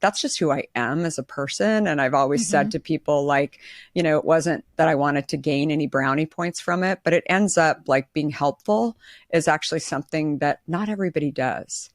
that's just who I am as a person. And I've always said to people, like, it wasn't that I wanted to gain any brownie points from it, but it ends up like being helpful is actually something that not everybody does.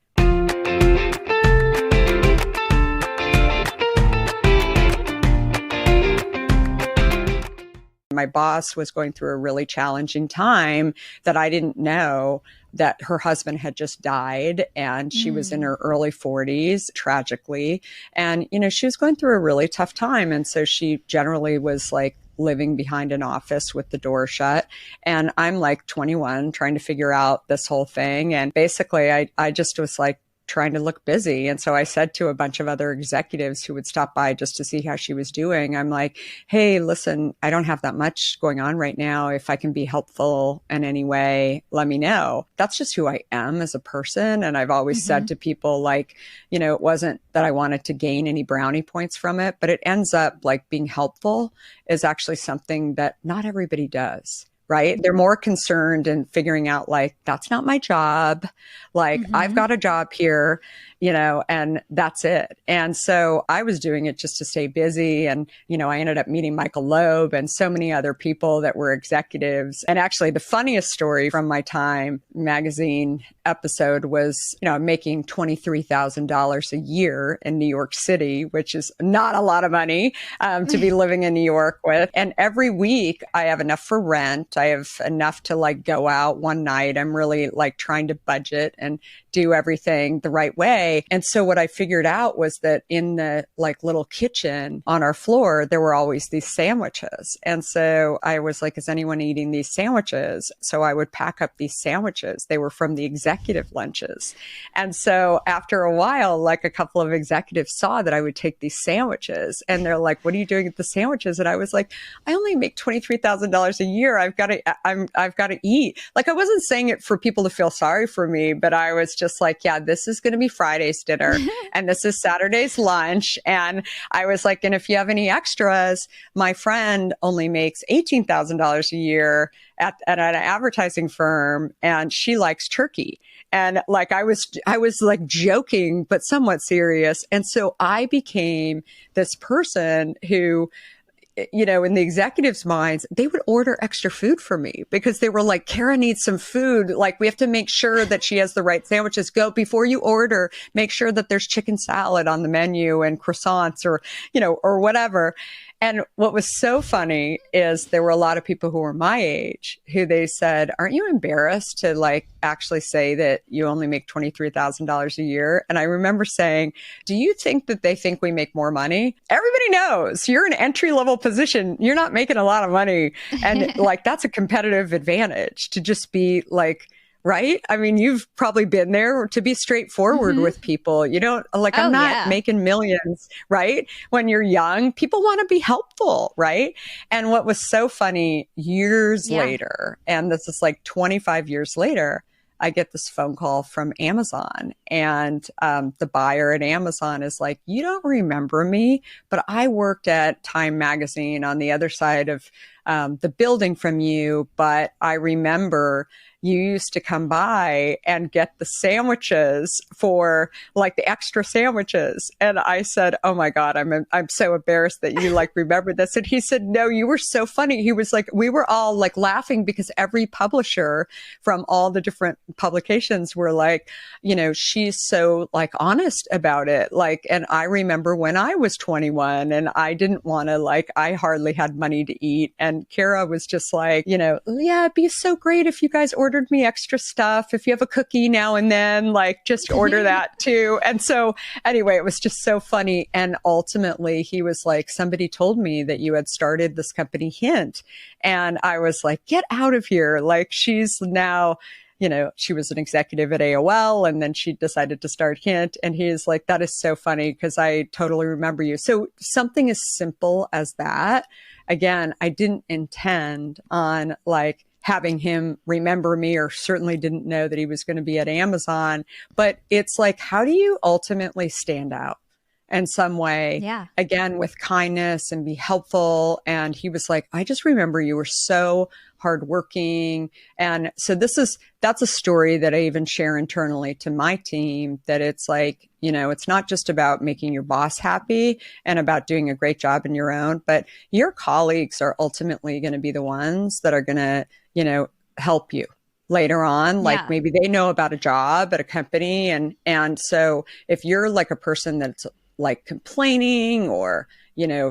My boss was going through a really challenging time that I didn't know that her husband had just died, and she was in her early 40s, tragically. And, she was going through a really tough time. And so she generally was like living behind an office with the door shut. And I'm like 21 trying to figure out this whole thing. And basically I just was like, trying to look busy. And so I said to a bunch of other executives who would stop by just to see how she was doing, I'm like, hey, listen, I don't have that much going on right now. If I can be helpful in any way, let me know. That's just who I am as a person. And I've always said to people, like, it wasn't that I wanted to gain any brownie points from it, but it ends up like being helpful is actually something that not everybody does. Right? They're more concerned in figuring out, like, that's not my job. Like, I've got a job here, and that's it. And so I was doing it just to stay busy. And, I ended up meeting Michael Loeb and so many other people that were executives. And actually, the funniest story from my Time magazine episode was, making $23,000 a year in New York City, which is not a lot of money to be living in New York with. And every week I have enough for rent. I have enough to like go out one night. I'm really like trying to budget and do everything the right way. And so what I figured out was that in the like little kitchen on our floor, there were always these sandwiches. And so I was like, is anyone eating these sandwiches? So I would pack up these sandwiches. They were from the executive lunches. And so after a while, like a couple of executives saw that I would take these sandwiches and they're like, what are you doing with the sandwiches? And I was like, I only make $23,000 a year. I've got to eat. Like, I wasn't saying it for people to feel sorry for me, but I was just like, yeah, this is going to be Friday's dinner and this is Saturday's lunch. And I was like, and if you have any extras, my friend only makes $18,000 a year at an advertising firm, and she likes turkey. And like, I was like joking, but somewhat serious. And so I became this person who, in the executives' minds, they would order extra food for me because they were like, Kara needs some food. Like, we have to make sure that she has the right sandwiches. Go before you order, make sure that there's chicken salad on the menu and croissants or whatever. And what was so funny is there were a lot of people who were my age who they said, aren't you embarrassed to like actually say that you only make $23,000 a year? And I remember saying, do you think that they think we make more money? Everybody knows you're an entry level position. You're not making a lot of money. And like, that's a competitive advantage to just be like, right? I mean, you've probably been there, to be straightforward with people. You don't like, I'm not making millions, right? When you're young, people want to be helpful, right? And what was so funny years later, and this is like 25 years later, I get this phone call from Amazon, and the buyer at Amazon is like, you don't remember me, but I worked at Time magazine on the other side of the building from you, but I remember you used to come by and get the sandwiches for like the extra sandwiches. And I said, oh my God, I'm so embarrassed that you like remember this. And he said, no, you were so funny. He was like, we were all like laughing because every publisher from all the different publications were like, she's so like honest about it. Like, and I remember when I was 21 and I didn't want to like, I hardly had money to eat. And Kara was just like, yeah, it'd be so great if you guys ordered me extra stuff. If you have a cookie now and then, like, just order that too. And so anyway, it was just so funny. And ultimately he was like, somebody told me that you had started this company Hint. And I was like, get out of here. Like, she's now, she was an executive at AOL and then she decided to start Hint. And he's like, that is so funny because I totally remember you. So something as simple as that, again, I didn't intend on like having him remember me, or certainly didn't know that he was going to be at Amazon. But it's like, how do you ultimately stand out? in some way, Yeah. again, with kindness and be helpful. And he was like, I just remember you were so hardworking. And so that's a story that I even share internally to my team, that it's like, it's not just about making your boss happy and about doing a great job in your own, but your colleagues are ultimately going to be the ones that are going to, help you later on. Like Yeah. maybe they know about a job at a company. And so if you're like a person that's like complaining or,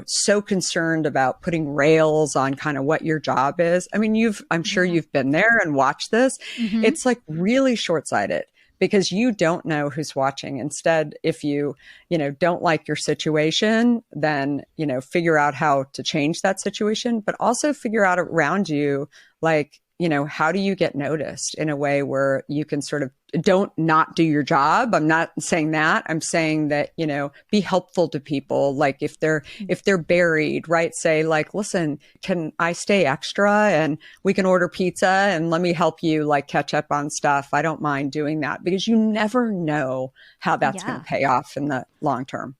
so concerned about putting rails on kind of what your job is. I mean, I'm sure you've been there and watched this. Mm-hmm. It's like really short-sighted because you don't know who's watching. Instead, if you don't like your situation, then, figure out how to change that situation, but also figure out around you, like, how do you get noticed in a way where you can sort of don't not do your job? I'm not saying that. I'm saying that, be helpful to people. Like if they're buried, right? Say like, listen, can I stay extra and we can order pizza and let me help you like catch up on stuff. I don't mind doing that because you never know how that's going Yeah. to pay off in the long term.